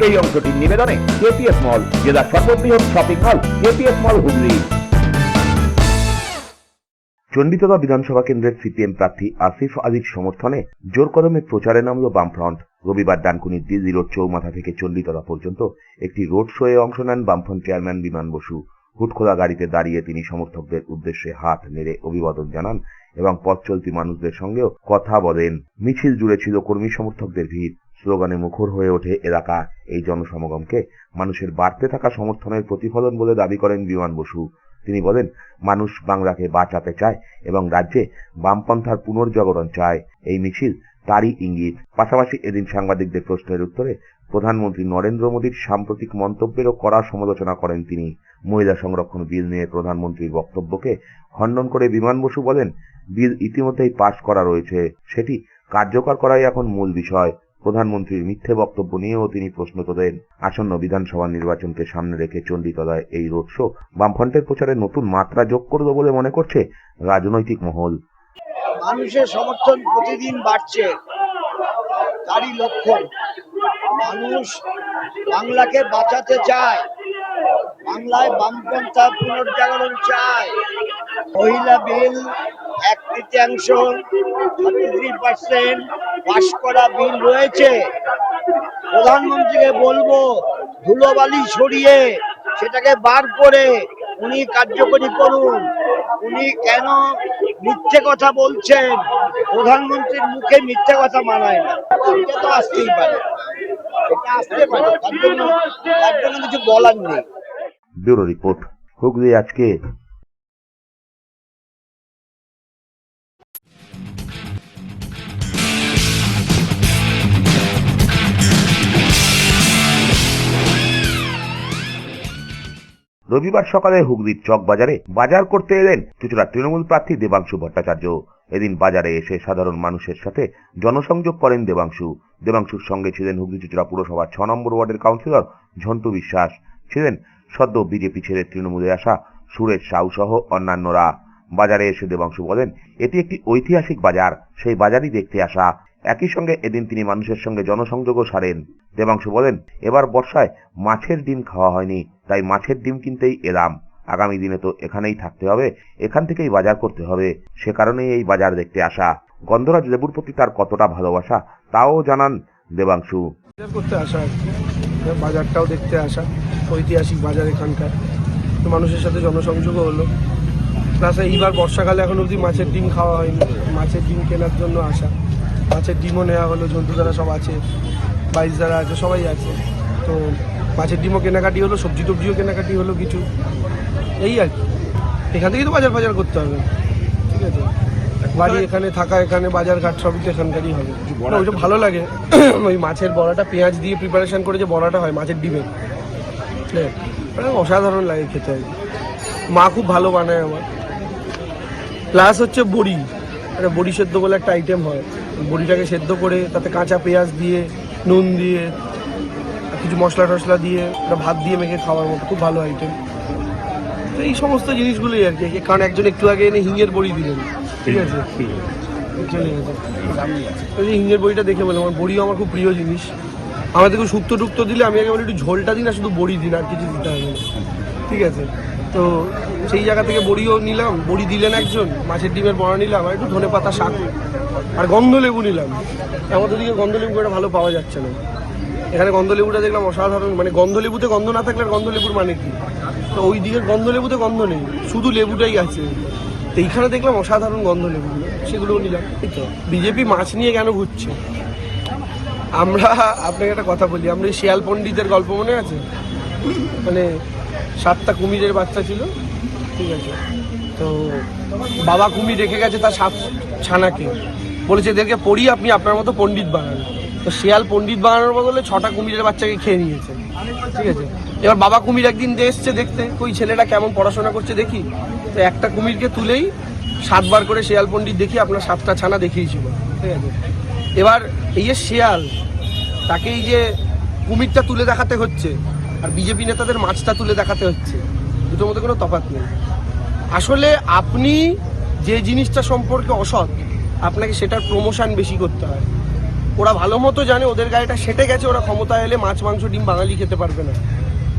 এই অংশটির নিবেদনে কেপিএস মল, জেলার সর্ববৃহৎ শপিং মল কেপিএস মল হুগলি। চণ্ডীতলা বিধানসভা কেন্দ্রের সিপিএম প্রার্থী আসিফ আলীর সমর্থনে জোর কদমে প্রচারে নামল বামফ্রন্ট। রবিবার ডানকুনির দিল্লি রোড চৌমাথা থেকে চণ্ডীতলা পর্যন্ত একটি রোড শোয়ে অংশ নেন বামফ্রন্ট চেয়ারম্যান বিমান বসু। হুটখোলা গাড়িতে দাঁড়িয়ে তিনি সমর্থকদের উদ্দেশ্যে হাত নেড়ে অভিবাদন জানান এবং পথ চলতি মানুষদের সঙ্গেও কথা বলেন। মিছিল জুড়ে ছিল কর্মী সমর্থকদের ভিড়। স্লোগানে মুখর হয়ে ওঠে এলাকা। এই জনসমাগমকে মানুষের বাড়তে থাকা সমর্থনের প্রতিফলন বলে দাবি করেন বিমান বসু। তিনি বলেন, মানুষ বাংলাকে বাঁচাতে চায় এবং রাজ্যে বামপন্থার পুনর্জাগরণ চায়। এই মিছিল তারই ইঙ্গিত। পাশাপাশি এদিন সাংবাদিকদের প্রশ্নের উত্তরে প্রধানমন্ত্রী নরেন্দ্র মোদীর সাম্প্রতিক মন্তব্যেরও কড়া সমালোচনা করেন তিনি। মহিলা সংরক্ষণ বিল নিয়ে প্রধানমন্ত্রীর বক্তব্যকে খণ্ডন করে বিমান বসু বলেন, বিল ইতিমধ্যেই পাশ করা রয়েছে, সেটি কার্যকর করাই এখন মূল বিষয়। প্রধানমন্ত্রীর মিথ্যে বক্তব্য নিয়েও তিনি প্রশ্ন তোলেন। আসন্ন বিধানসভা নির্বাচনকে সামনে রেখে চণ্ডীতলায় এই রোড শো বামফ্রন্টের প্রচারে নতুন মাত্রা যোগ করবে বলে মনে করছে রাজনৈতিক মহল। মানুষের সমর্থন প্রতিদিন বাড়ছে, তারই লক্ষণ। মানুষ বাংলাকে বাঁচাতে চায়, বাংলায় বামপন্থা পুনর্জাগরণ চায়। মহিলা বিল 1/3 33% পাশ করা বিল রয়েছে। প্রধানমন্ত্রীকে বলবো, ধুলোবালি ছড়িয়ে সেটাকে বার করে উনি কার্যকরী করুন। উনি কেন মিথ্যে কথা বলছেন? প্রধানমন্ত্রীর মুখে মিথ্যে কথা মানায় না। এটা তো আসতেই পারে, এটা আসতে পারে, তার জন্য কিছু বলার নেই। ব্যুরো রিপোর্ট, হুগলি আজকে। রবিবার সকালে হুগলির চক বাজারে বাজার করতে এলেন চুঁচুড়ার তৃণমূল প্রার্থী দেবাংশু ভট্টাচার্য। এদিন বাজারে এসে সাধারণ মানুষের সাথে জনসংযোগ করেন দেবাংশু। দেবাংশুর সঙ্গে ছিলেন হুগলি চুঁচুড়া পুরসভার 6 নম্বর ওয়ার্ডের কাউন্সিলর ঝন্টু বিশ্বাস, ছিলেন সদ্য বিজেপি ছেড়ে তৃণমূলে আসা সুরেশ সাউ সহ অন্যান্যরা। বাজারে এসে দেবাংশু বলেন, এটি একটি ঐতিহাসিক বাজার, সেই বাজারই দেখতে আসা। একই সঙ্গে এদিন তিনি মানুষের সঙ্গে জনসংযোগও সারেন। দেবাংশু বলেন, এবার বর্ষায় মাছের ডিম খাওয়া হয়নি, তাই মাছের ডিম কিনতেই এলাম। আগামী দিনে তো এখানেই থাকতে হবে, এখান থেকেই বাজার করতে হবে, সে কারণেই এই বাজার দেখতে আসা। গন্ধরাজ লেবুর প্রতি তার কতটা ভালোবাসা তাও জানান দেবাংশু। করতে আসা, বাজারটাও দেখতে আসা, ঐতিহাসিক বাজার এখানকার, মানুষের সাথে জনসংযোগও হলো। প্লাস এইবার বর্ষাকালে এখন অবধি মাছের ডিম খাওয়া হয়নি, মাছের ডিম কেনার জন্য আসা। মাছের ডিমও নেওয়া হলো, জন্তু যারা সব আছে, বাইশ যারা আছে সবাই আছে, তো মাছের ডিমও কেনাকাটি হলো, সবজি টবজিও কেনাকাটি হলো কিছু, এই আর কি। এখান থেকেই তো বাজার করতে হবে, ঠিক আছে। বাড়ি এখানে থাকা, এখানে বাজার ঘাট সবই তো এখানকারই হবে। ওইটা ভালো লাগে, ওই মাছের বড়াটা পেঁয়াজ দিয়ে প্রিপারেশন করে যে বড়াটা হয় মাছের ডিমের, অসাধারণ লাগে খেতে হয়। মা খুব ভালো বানায় আমার। প্লাস হচ্ছে বড়ি, একটা বড়ি সেদ্ধ বলে একটা আইটেম হয়, বড়িটাকে সেদ্ধ করে তাতে কাঁচা পেঁয়াজ দিয়ে, নুন দিয়ে, কিছু মশলা টশলা দিয়ে, ভাত দিয়ে মেখে খাওয়ার মতো খুব ভালো আইটেম। তো এই সমস্ত জিনিসগুলোই আর কি। কারণ একজন একটু আগে এনে হিঙের বড়ি দিলেন, ঠিক আছে, চলে গেছে। ওই যে হিঙের বড়িটা দেখে বললাম, আমার বড়িও আমার খুব প্রিয় জিনিস। আমার দেখুন শুক্তো টুক্তো দিলে আমি একেবারে একটু ঝোলটা দিই না, শুধু বড়ি দিন, আর কিছু দিতে হবে, ঠিক আছে। তো সেই জায়গা থেকে বড়িও নিলাম, বড়ি দিলেন একজন, মাছের ডিমের বড়া নিলাম, আর একটু ধনে পাতা শাক আর গন্ধলেবু নিলাম। আমাদের দিকে গন্ধলেবু এটা ভালো পাওয়া যাচ্ছে না, এখানে গন্ধলেবুটা দেখলাম অসাধারণ। মানে গন্ধলেবুতে গন্ধ না থাকলে আর গন্ধলেবুর মানে কি? তো ওই দিকের গন্ধলেবুতে গন্ধ নেই, শুধু লেবুটাই আছে। তো এইখানে দেখলাম অসাধারণ গন্ধলেবুগুলো, সেগুলোও নিলাম। এই তো বিজেপি মাছ নিয়ে কেন ঘুরছে? আমরা আপনাকে একটা কথা বলি, আমরা এই শিয়াল পণ্ডিতের গল্প মনে আছে? মানে 7টা কুমিরের বাচ্চা ছিল, ঠিক আছে, তো বাবা কুমির রেখে গেছে তার 7 ছানাকে, বলেছে এদেরকে পড়িয়ে আপনি আপনার মতো পণ্ডিত বানান। তো শিয়াল পণ্ডিত বানানোর বদলে 6টা কুমিরের বাচ্চাকে খেয়ে নিয়েছে, ঠিক আছে। এবার বাবা কুমির একদিন এসছে দেখতে, ওই ছেলেটা কেমন পড়াশোনা করছে দেখি, তো একটা কুমিরকে তুলেই 7 বার করে শিয়াল পণ্ডিত দেখি আপনার 7টা ছানা দেখিয়েছিল, ঠিক আছে। এবার এই যে শিয়াল, তাকে এই যে কুমিরটা তুলে দেখাতে হচ্ছে, আর বিজেপি নেতাদের মাছটা তুলে দেখাতে হচ্ছে, দুটোর মধ্যে কোনো তফাৎ নেই। আসলে আপনি যে জিনিসটা সম্পর্কে অসৎ, আপনাকে সেটার প্রমোশন বেশি করতে হয়। ওরা ভালো মতো জানে ওদের গায়েটা সেটে গেছে, ওরা ক্ষমতায় এলে মাছ মাংস ডিম বাঙালি খেতে পারবে না।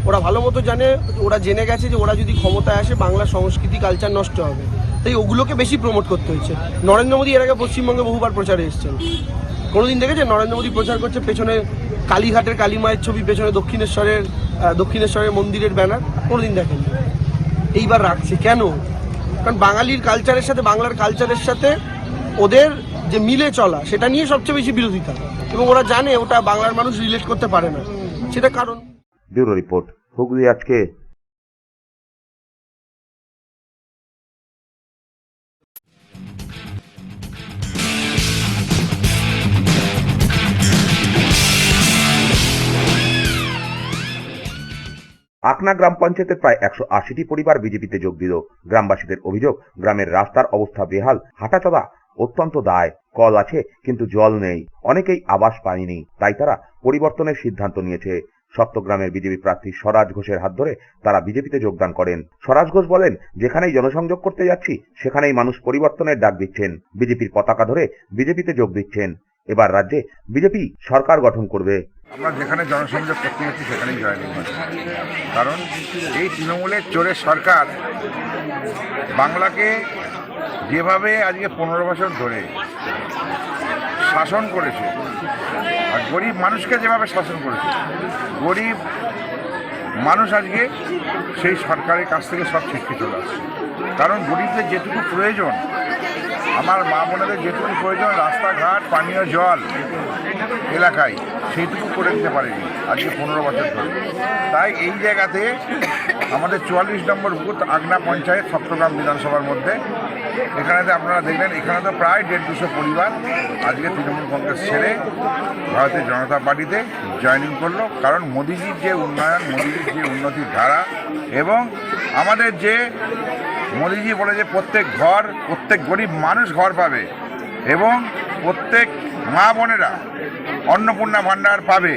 ওরা ভালো মতো জানে, ওরা জেনে গেছে যে ওরা যদি ক্ষমতায় আসে বাংলা সংস্কৃতি কালচার নষ্ট হবে, তাই ওগুলোকে বেশি প্রমোট করতে হচ্ছে। নরেন্দ্র মোদী এর আগে পশ্চিমবঙ্গে বহুবার প্রচারে এসেছেন, কোনোদিন দেখেছেন নরেন্দ্র মোদী প্রচার করছে পেছনে কালীঘাটের কালী মায়ের ছবি, পেছনে দক্ষিণেশ্বরের মন্দিরের ব্যানার? কোনোদিন দেখেন। এইবার রাখছে কেন? কারণ বাঙালির কালচারের সাথে, বাংলার কালচারের সাথে ওদের যে মিলে চলা, সেটা নিয়ে সবচেয়ে বেশি বিরোধিতা, এবং ওরা জানে ওটা বাংলার মানুষ রিলেট করতে পারে না, সেটা কারণ। ব্যুরো রিপোর্ট, হুগলি আজকে। আকনা গ্রাম পঞ্চায়েতের প্রায় 180টি পরিবার বিজেপিতে যোগ দিল। গ্রামবাসীদের অভিযোগ, গ্রামের রাস্তার অবস্থা বেহাল, হাঁটাচলা অত্যন্ত দায়। কল আছে কিন্তু জল নেই, অনেকেই আবাস পায়নি, তাই তারা পরিবর্তনের সিদ্ধান্ত নিয়েছে। সপ্তগ্রামের বিজেপি প্রার্থী স্বরাজ ঘোষের হাত ধরে তারা বিজেপিতে যোগদান করেন। স্বরাজ ঘোষ বলেন, যেখানেই জনসংযোগ করতে যাচ্ছি সেখানেই মানুষ পরিবর্তনের ডাক দিচ্ছেন, বিজেপির পতাকা ধরে বিজেপিতে যোগ দিচ্ছেন। এবার রাজ্যে বিজেপি সরকার গঠন করবে। আমরা যেখানে জনসংযোগ করতে যাচ্ছি সেখানেই জয়েনিং হচ্ছে, কারণ এই তৃণমূলের চোরের সরকার বাংলাকে যেভাবে আজকে 15 বছর ধরে শাসন করেছে, আর গরিব মানুষকে যেভাবে শাসন করেছে, গরিব মানুষ আজকে সেই সরকারের কাছ থেকে সব ছিটকে চলে আসছে। কারণ গরিবদের যেটুকু প্রয়োজন, আমার মা বোনেদের যেটুকু প্রয়োজন, রাস্তাঘাট, পানীয় জল এলাকায়, সেইটুকু করে দিতে পারেনি আজকে 15 বছর ধরে। তাই এই জায়গাতে আমাদের 44 নম্বর বুথ আগনা পঞ্চায়েত সপ্তগ্রাম বিধানসভার মধ্যে, এখানেতে আপনারা দেখলেন এখানে তো প্রায় 150-200 পরিবার আজকে তৃণমূল কংগ্রেস ছেড়ে ভারতীয় জনতা পার্টিতে জয়েনিং করলো। কারণ মোদিজির যে উন্নয়ন, মোদিজির যে উন্নতির ধারা, এবং আমাদের যে মোদিজি বলে যে প্রত্যেক গরিব মানুষ ঘর পাবে, এবং প্রত্যেক মা বোনেরা অন্নপূর্ণা ভাণ্ডার পাবে,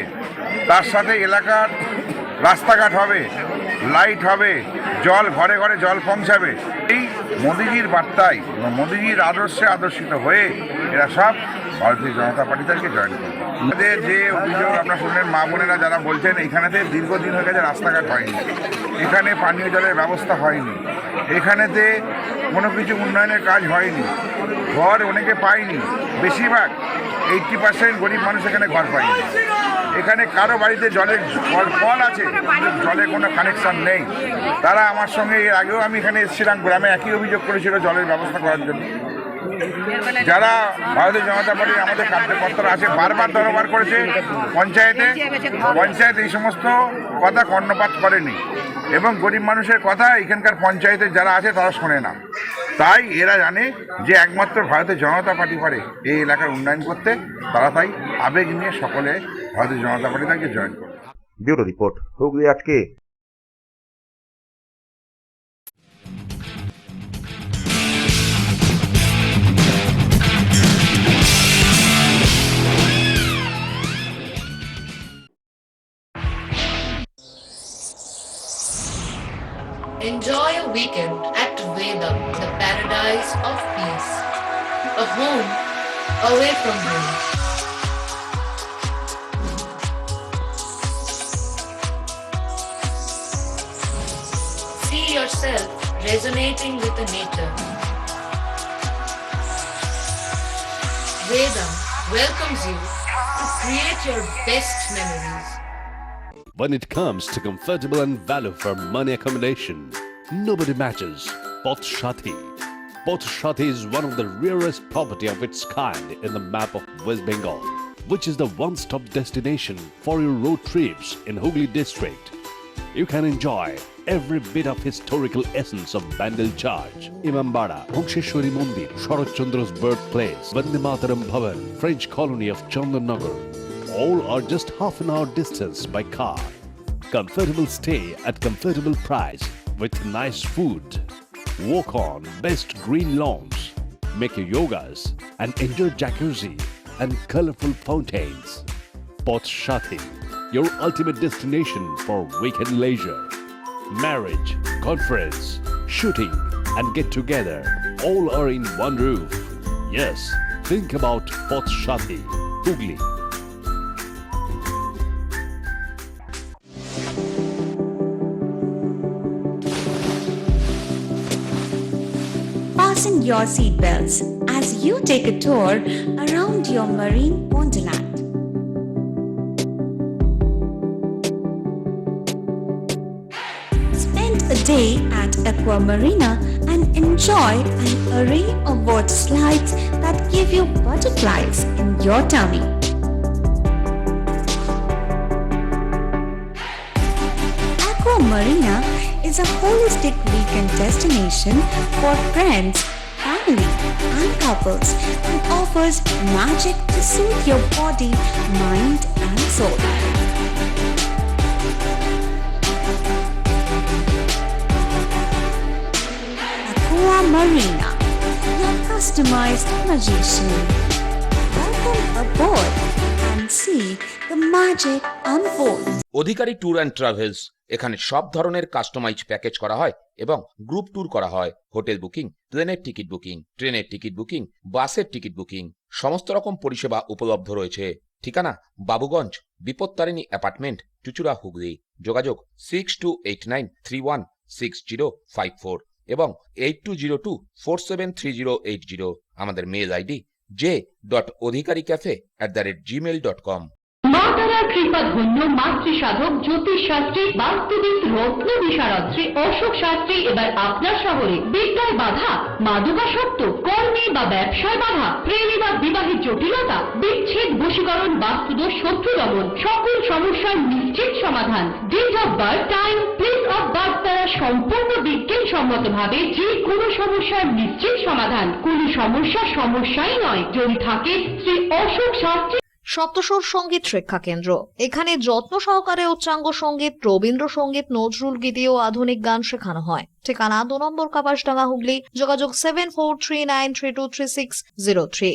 তার সাথে এলাকার রাস্তাঘাট হবে, লাইট হবে, জল ঘরে ঘরে জল পৌঁছাবে। এই মোদিজির বার্তায়, মোদিজির আদর্শে আদর্শিত হয়ে এরা সব ভারতীয় জনতা পার্টিদেরকে জয়েন করবে। আমাদের যে অভিযোগ আপনারা শুনলেন, মা বোনেরা যারা বলছেন এখানেতে দীর্ঘদিন হয়ে গেছে রাস্তাঘাট হয়নি, এখানে পানীয় জলের ব্যবস্থা হয়নি, এখানেতে কোনো কিছু উন্নয়নের কাজ হয়নি, ঘর অনেকে পায়নি, বেশিরভাগ 80% গরিব মানুষ এখানে ঘর পায়নি। এখানে কারো বাড়িতে জলের কল আছে, জলের কোনো কানেকশন নেই। তারা আমার সঙ্গে এর আগেও আমি এখানে এসেছিলাম, গ্রামে একই অভিযোগ করেছিল জলের ব্যবস্থা করার জন্য। যারা ভারতীয় জনতা পার্টির আমাদের কার্যকর্তারা আছে বারবার দরবার করেছে পঞ্চায়েত এই সমস্ত কথা কর্ণপাত করেনি, এবং গরিব মানুষের কথা এখানকার পঞ্চায়েতের যারা আছে তারা শোনে না। তাই এরা জানে যে একমাত্র ভারতীয় জনতা পার্টি পারে এই এলাকার উন্নয়ন করতে, তারা তাই আবেগ নিয়ে সকলে ভারতীয় জনতা পার্টি তাকে জয়েন করে। ব্যুরো রিপোর্ট, হুগলি আজকে। Enjoy a weekend at Vedam, the paradise of peace. A home away from home. See yourself resonating with the nature. Vedam welcomes you to create your best memories. When it comes to comfortable and value for money accommodation, nobody matches Poth Shati. Poth Shati is one of the rarest property of its kind in the map of West Bengal, which is the one-stop destination for your road trips in Hooghly district. You can enjoy every bit of historical essence of Bandel Charge, Imambara, Bhongsheshwari Mandir, Sharat Chandra's birthplace, Vande Mataram Bhavan, French colony of Chandannagar. All are just half an hour distance by car. Comfortable stay at comfortable price with nice food. Walk on best green lawns, make your yogas and enjoy jacuzzi and colorful fountains. Poth Shati, your ultimate destination for weekend leisure. Marriage, conference, shooting and get together all are in one roof. Yes, think about Poth Shati. Hooghly. Fasten your seatbelts as you take a tour around your marine wonderland. Spend a day at Aqua Marina and enjoy an array of water slides that give you butterflies in your tummy. Aqua Marina is a holistic weekend destination for friends, family, and couples and offers magic to soothe your body, mind, and soul. Aqua Marina, your customized magician. Welcome aboard and see the magic unfold. Adhikari tour and travels, এখানে সব ধরনের customise package করা হয় এবং group tour করা হয়। Hotel booking, প্লেনের ticket booking, ট্রেনের টিকিট বুকিং, বাসের টিকিট বুকিং, সমস্ত রকম পরিষেবা উপলব্ধ রয়েছে। ঠিকানা বাবুগঞ্জ, বিপত্তারিণী অ্যাপার্টমেন্ট, চুচুড়া, হুগলি। যোগাযোগ 6289316054 এবং 8202473080। আমাদের মেল আইডি j.odhikaricafe@gmail.com। মা তারার কৃপা ধন্য মাতৃ সাধক জ্যোতিষ শাস্ত্রী, বাস্তুবিদ, রত্ন বিশারদ অশোক শাস্ত্রী এবার আপনার শহরে। বিদ্যায় বাধা, মাদকাসক্ত, কর্মে বা ব্যবসায় বাধা, প্রেমে বা বিবাহের জটিলতা, বিচ্ছেদ, বশীকরণ, বাস্তুদোষ, শত্রু দমন, সকল সমস্যার নিশ্চিত সমাধান। Date of birth, time, place of birth দ্বারা সম্পূর্ণ বিজ্ঞানসম্মত ভাবে যে কোনো সমস্যার নিশ্চিত সমাধান। কোন সমস্যাই নয় যদি থাকে শ্রী অশোক শাস্ত্রী। সপ্তস্বর সঙ্গীত শিক্ষা কেন্দ্র। এখানে যত্ন সহকারে উচ্চাঙ্গ সঙ্গীত, রবীন্দ্রসঙ্গীত, নজরুল গীতি ও আধুনিক গান শেখানো হয়। ঠিকানা 2 নম্বর কাপাসডাঙ্গা, হুগলি। যোগাযোগ 7439323603।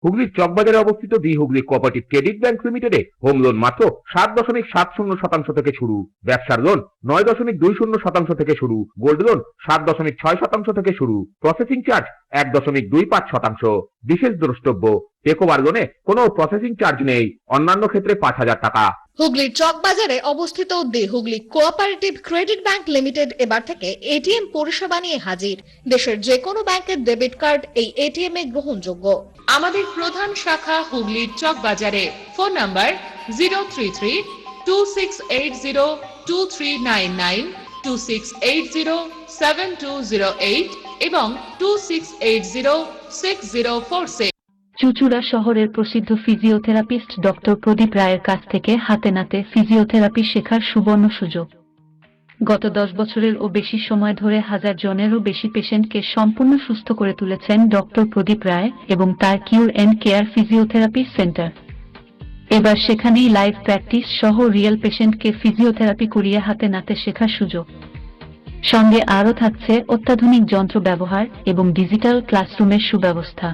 হুগলির চকবাজারে অবস্থিত the Hooghly cooperative credit bank লিমিটেডে হোম লোন মাত্র 7.70% থেকে শুরু, ব্যবসার লোন 9.20% থেকে শুরু, গোল্ড লোন 7.6% থেকে শুরু, প্রসেসিং চার্জ 1.25%। বিশেষ দ্রষ্টব্য, টেকওভার লোনে কোনো প্রসেসিং চার্জ নেই, অন্যান্য ক্ষেত্রে 5,000 টাকা। হুগলির চকবাজারে অবস্থিত the Hooghly cooperative credit bank limited এবার থেকে এটিএম পরিষেবা নিয়ে হাজির। দেশের যে কোনো ব্যাংকের ডেবিট কার্ড এই এটিএম এ গ্রহণযোগ্য। আমাদের প্রধান শাখা হুগলির চকবাজারে। ফোন নাম্বার 033-2680-2399, 2680-7208 এবং 2680-6046। চুচুড়া শহরের প্রসিদ্ধ ফিজিওথেরাপিস্ট ডক্টর প্রদীপ রায়ের কাছ থেকে হাতে নাতে ফিজিওথেরাপি শেখার সুবর্ণ সুযোগ। গত 10 বছরের ও বেশি সময় ধরে 1000 জনেরও বেশি পেশেন্টকে সম্পূর্ণ সুস্থ করে তুলেছেন ডক্টর প্রদীপ রায় এবং তার কিউর এন্ড কেয়ার ফিজিওথেরাপি সেন্টার। এবার সেখানেই লাইভ প্র্যাকটিস সহ রিয়েল পেশেন্টকে ফিজিওথেরাপি করিয়ে হাতে নাতে শেখার সুযোগ। সঙ্গে আরও থাকছে অত্যাধুনিক যন্ত্র ব্যবহার এবং ডিজিটাল ক্লাসরুমের সুব্যবস্থা।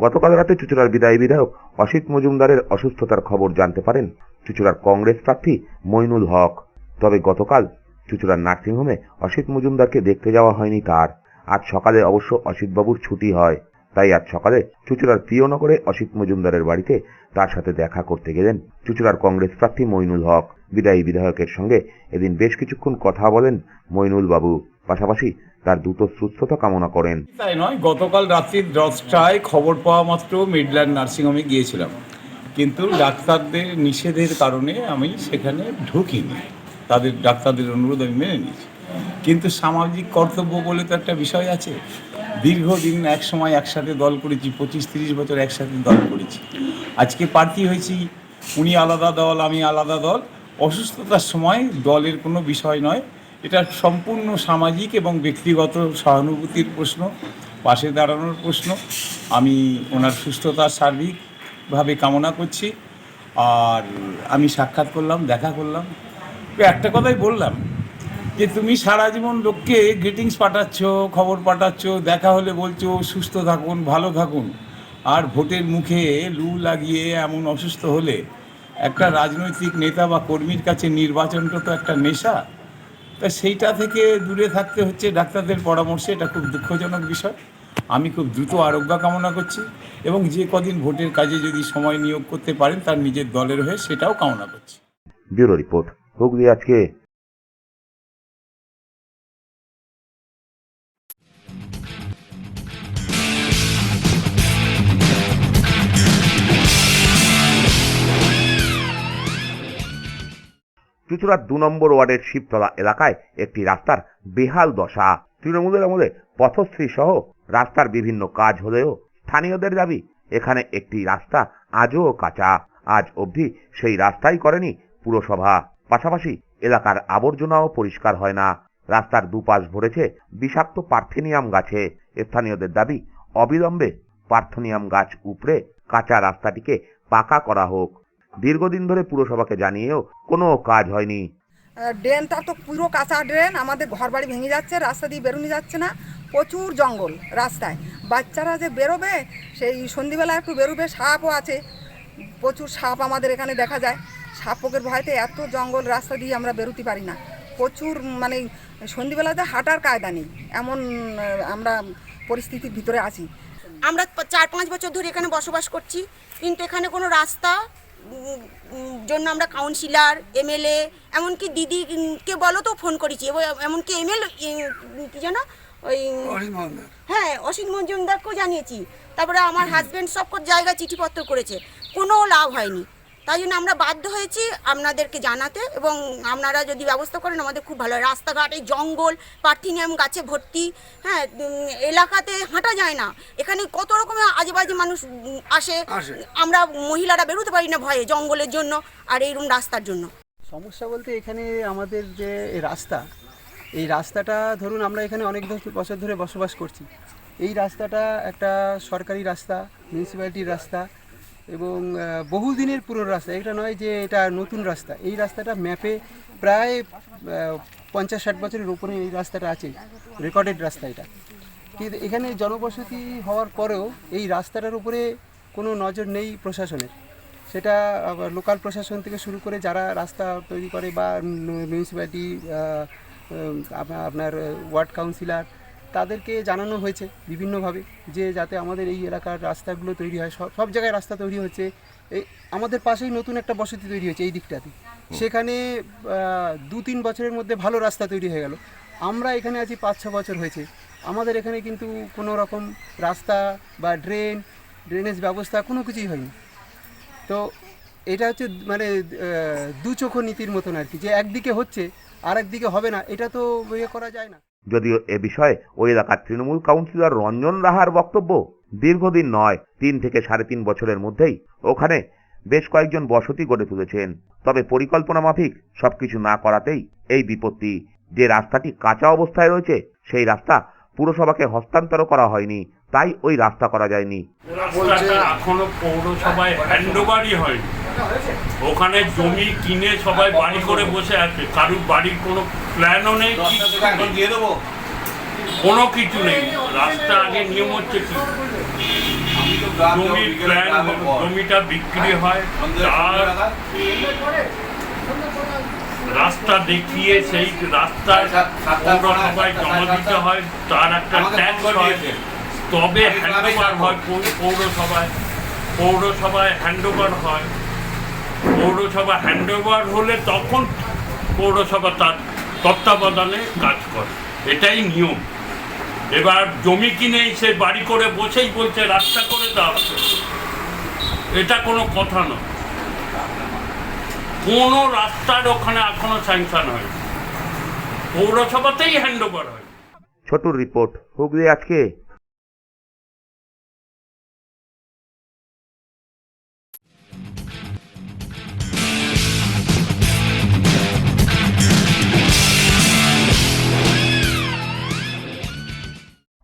গতকাল রাতে চুচুড়ার বিদায়ী বিধায়ক অসিত মজুমদারের অসুস্থতার খবর জানতে পারেন চুচুড়ার কংগ্রেস প্রার্থী মইনুল হক। তবে গতকাল চুচুড়ার নার্সিংহোমে অসিত মজুমদারকে দেখতে যাওয়া হয়নি তার। আজ সকালে অবশ্য অসিতবাবুর ছুটি হয়, তাই আজ সকালে চুচুড়ার প্রিয়নগরে অসিত মজুমদারের বাড়িতে তার সাথে দেখা করতে গেলেন চুচুড়ার কংগ্রেস প্রার্থী মইনুল হক। বিদায়ী বিধায়কের সঙ্গে এদিন বেশ কিছুক্ষণ কথা বলেন মইনুল বাবু, পাশাপাশি তার দ্রুত সুস্থতা কামনা করেন। তাই নয়, গতকাল রাত্রি 10টায় খবর পাওয়া মাত্র মিডল্যান্ড নার্সিংহোমে গিয়েছিলাম, কিন্তু ডাক্তারদের নিষেধের কারণে আমি সেখানে ঢুকিনি। ডাক্তারদের অনুরোধ আমি মেনে নিয়েছি, কিন্তু সামাজিক কর্তব্য বলে তো একটা বিষয় আছে। দীর্ঘদিন এক সময় একসাথে দল করেছি, 25-30 বছর একসাথে দল করেছি। আজকে প্রার্থী হয়েছি, উনি আলাদা দল, আমি আলাদা দল। অসুস্থতার সময় দলের কোনো বিষয় নয়, এটা সম্পূর্ণ সামাজিক এবং ব্যক্তিগত সহানুভূতির প্রশ্ন, পাশে দাঁড়ানোর প্রশ্ন। আমি ওনার সুস্থতার সার্বিকভাবে কামনা করছি। আর আমি সাক্ষাৎ করলাম, দেখা করলাম, একটা কথাই বললাম যে তুমি সারা জীবন লোককে গ্রিটিংস পাঠাচ্ছ, খবর পাঠাচ্ছ, দেখা হলে বলছো সুস্থ থাকুন, ভালো থাকুন, আর ভোটের মুখে লু লাগিয়ে এমন অসুস্থ হলে একটা রাজনৈতিক নেতা বা কর্মীর কাছে নির্বাচনটা তো একটা নেশা, তা সেইটা থেকে দূরে থাকতে হচ্ছে ডাক্তারদের পরামর্শে। এটা খুব দুঃখজনক বিষয়। আমি খুব দ্রুত আরোগ্য কামনা করছি এবং যে কদিন ভোটের কাজে যদি সময় নিয়োগ করতে পারেন তার নিজের দলের হয়ে সেটাও কামনা করছি। ব্যুরো রিপোর্ট, হুগলি আজকে। চুঁচুড়ার 2 নম্বর ওয়ার্ডের শিবতলা এলাকায় একটি রাস্তার বেহাল দশা। তৃণমূলের আমলে পথশ্রী সহ রাস্তার বিভিন্ন কাজ হলেও স্থানীয়দের দাবি এখানে একটি রাস্তা আজও কাঁচা। আজ অবধি সেই রাস্তাই করেনি পুরসভা। পাশাপাশি এলাকার আবর্জনাও পরিষ্কার হয় না। রাস্তার দুপাশ ভরেছে বিষাক্ত পার্থেনিয়াম গাছে। স্থানীয়দের দাবি অবিলম্বে পার্থেনিয়াম গাছ উপড়ে কাঁচা রাস্তাটিকে পাকা করা হোক। দীর্ঘদিন ধরে পুরসভাকে জানিয়েও কোনো কাজ হয়নি। ড্রেনটা তো পুরো কাঁচা ড্রেন, আমাদের ঘর বাড়ি ভেঙে যাচ্ছে, রাস্তা দিয়ে বেরোনো যাচ্ছে না, প্রচুর জঙ্গল রাস্তায়। বাচ্চারা যে বেরোবে সেই সন্ধ্যেবেলা একটু বেরোবে, সাপও আছে, প্রচুর সাপ আমাদের এখানে দেখা যায়। সাপ পোকের ভয়তে এত জঙ্গল রাস্তা দিয়ে আমরা বেরোতে পারি না। প্রচুর মানে সন্ধ্যেবেলাতে হাঁটার কায়দা নেই, এমন আমরা পরিস্থিতির ভিতরে আছি। আমরা 4-5 বছর ধরে এখানে বসবাস করছি, কিন্তু এখানে কোনো রাস্তা জন্য আমরা কাউন্সিলর, এমএলএ, এমনকি দিদিকে বলো তো ফোন করেছি, এমনকি এমএলএ কি জানো ওই হ্যাঁ অসিত মজুমদারকেও জানিয়েছি। তারপরে আমার হাজব্যান্ড সব জায়গায় চিঠিপত্র করেছে, কোনো লাভ হয়নি। তাই জন্য আমরা বাধ্য হয়েছি আপনাদেরকে জানাতে, এবং আপনারা যদি ব্যবস্থা করেন আমাদের খুব ভালো হয়। রাস্তাঘাটে জঙ্গল, পার্থেনিয়াম গাছে ভর্তি, হ্যাঁ এলাকাতে হাঁটা যায় না। এখানে কত রকমের আজেবাজে মানুষ আসে, আমরা মহিলারা বেরোতে পারি না ভয়ে, জঙ্গলের জন্য আর এইরকম রাস্তার জন্য। সমস্যা বলতে এখানে আমাদের যে রাস্তা, এই রাস্তাটা ধরুন আমরা এখানে অনেক বছর ধরে বসবাস করছি। এই রাস্তাটা একটা সরকারি রাস্তা, মিউনিসিপ্যালিটির রাস্তা এবং বহুদিনের পুরনো রাস্তা, এটা নয় যে এটা নতুন রাস্তা। এই রাস্তাটা ম্যাপে প্রায় 50-60 বছরের উপরে এই রাস্তাটা আছে, রেকর্ডেড রাস্তা এটা। কিন্তু এখানে জনবসতি হওয়ার পরেও এই রাস্তাটার উপরে কোনো নজর নেই প্রশাসনের। সেটা লোকাল প্রশাসন থেকে শুরু করে যারা রাস্তা তৈরি করে বা মিউনিসিপ্যালিটি আপনার ওয়ার্ড কাউন্সিলর, তাদেরকে জানানো হয়েছে বিভিন্নভাবে যে যাতে আমাদের এই এলাকার রাস্তাগুলো তৈরি হয়। সব জায়গায় রাস্তা তৈরি হচ্ছে। এই আমাদের পাশেই নতুন একটা বসতি তৈরি হয়েছে এই দিকটাতে, সেখানে 2-3 বছরের মধ্যে ভালো রাস্তা তৈরি হয়ে গেল। আমরা এখানে আছি 5-6 বছর হয়েছে, আমাদের এখানে কিন্তু কোনো রকম রাস্তা বা ড্রেনেজ ব্যবস্থা কোনো কিছুই হয়নি। তো এটা হচ্ছে মানে দুচোখো নীতির মতন আর কি, যে একদিকে হচ্ছে আর একদিকে হবে না, এটা তো ইয়ে করা যায় না। যদিও এ বিষয়ে ওই এলাকার তৃণমূল কাউন্সিলর রঞ্জন রাহার বক্তব্য, দীর্ঘদিন নয় 3 থেকে 3.5 বছরের মধ্যেই ওখানে বেশ কয়েকজন বসতি গড়ে তুলেছেন। তবে পরিকল্পনা মাফিক সবকিছু না করাতেই এই বিপত্তি। যে রাস্তাটি কাঁচা অবস্থায় রয়েছে সেই রাস্তা পুরসভাকে হস্তান্তর করা হয়নি, তাই ওই রাস্তা করা যায়নি। এখনো পৌরসভায় হ্যান্ডওভারই হয়নি। ওখানে জমি কিনে সবাই বাড়ি করে বসে আছে, কারুর বাড়ির কোনো প্ল্যানও নেই, কোনো কিছু নেই। রাস্তা আগে নিয়ম হচ্ছে কি, জমির প্ল্যান, জমিটা বিক্রি হয়, তার রাস্তা দেখিয়ে সেই রাস্তায় পৌরসভায় জমা দিতে হয়, তার একটা ট্যাক্স হয়, তবে হ্যান্ডওভার হয় পৌরসভায় হ্যান্ডওভার হয়। পৌরসভা হ্যান্ডওভার হলে তখন পৌরসভা তার তত্ত্বাবধানে কাজ করে, এটাই নিয়ম। এবার জমি কিনে সে বাড়ি করে বসেই বলছে রাস্তা করে দাও, এটা কোনো কথা নয়। কোনো রাস্তার ওখানে এখনো স্যাংশন হয়, পৌরসভাতেই হ্যান্ডওভার হয়। ছোটুর রিপোর্ট, হুগলি আজকে।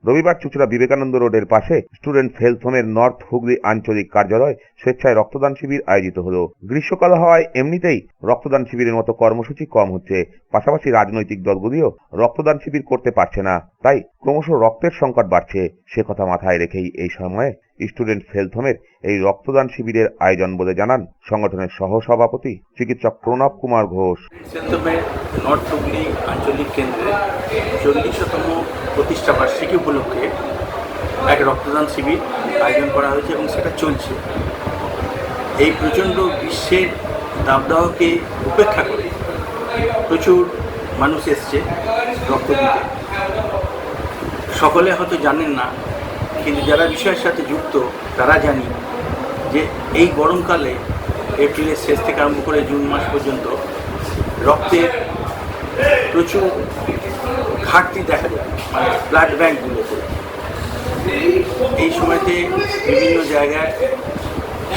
রবিবার চুঁচুড়া বিবেকানন্দ রোডের পাশে স্টুডেন্টস হেলথ হোমের নর্থ হুগলি আঞ্চলিক কার্যালয় স্বেচ্ছায় রক্তদান শিবির আয়োজিত হলো। গ্রীষ্মকাল হওয়ায় এমনিতেই রক্তদান শিবিরের মতো কর্মসূচি কম হচ্ছে, পাশাপাশি রাজনৈতিক দলগুলিও রক্তদান শিবির করতে পারছে না, তাই ক্রমশ রক্তের সংকট বাড়ছে। সে কথা মাথায় রেখেই এই সময়ে স্টুডেন্টস হেলথ হোমের এই রক্তদান শিবিরের আয়োজন বলে জানান সংগঠনের সহসভাপতি চিকিৎসক প্রণব কুমার ঘোষ। নর্থ হুগলি আঞ্চলিক কেন্দ্রে 40তম প্রতিষ্ঠা বার্ষিকী উপলক্ষে এক রক্তদান শিবির আয়োজন করা হয়েছে এবং সেটা চলছে। এই প্রচণ্ড গ্রীষ্মের দাবদাহকে উপেক্ষা করে প্রচুর মানুষ এসছে রক্ত দিতে। সকলে হয়তো জানেন না, কিন্তু যারা বিষয়ের সাথে যুক্ত তারা জানি যে এই গরমকালে এপ্রিলের শেষ থেকে আরম্ভ করে জুন মাস পর্যন্ত রক্তের প্রচুর ঘাটতি দেখা যায়, মানে ব্লাড ব্যাঙ্কগুলোতে। এই সময়তে বিভিন্ন জায়গায়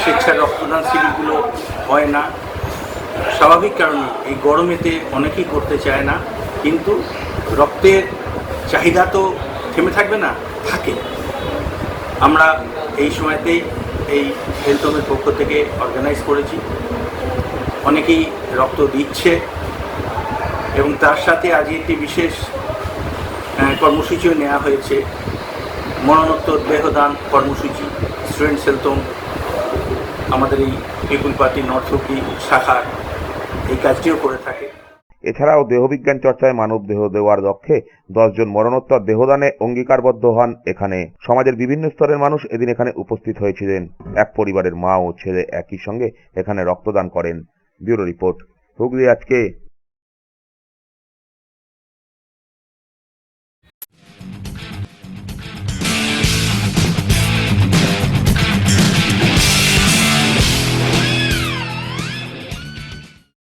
স্বেচ্ছা রক্তদান শিবিরগুলো হয় না, স্বাভাবিক কারণে এই গরমেতে অনেকেই করতে চায় না, কিন্তু রক্তের চাহিদা তো থেমে থাকবে না, থাকে। আমরা এই সময়তেই এই হেলথ হোমের পক্ষ থেকে অর্গানাইজ করেছি, অনেকেই রক্ত দিচ্ছে এবং তার সাথে আজ একটি বিশেষ কর্মসূচিও নেওয়া হয়েছে, মরণোত্তর দেহদান কর্মসূচি। স্টুডেন্টস হেলথ হোম আমাদের এই পিপুল পার্টি নর্থ হুগলি শাখার এই কাজটিও করে থাকে। এছাড়াও দেহবিজ্ঞান চর্চায় মানব দেহ দেওয়ার লক্ষ্যে 10 জন মরণোত্তর দেহদানে অঙ্গীকারবদ্ধ হন। এখানে সমাজের বিভিন্ন স্তরের মানুষ এদিন এখানে উপস্থিত হয়েছিলেন। এক পরিবারের মা ও ছেলে একই সঙ্গে এখানে রক্তদান করেন। ব্যুরো রিপোর্ট, হুগলি আজকে।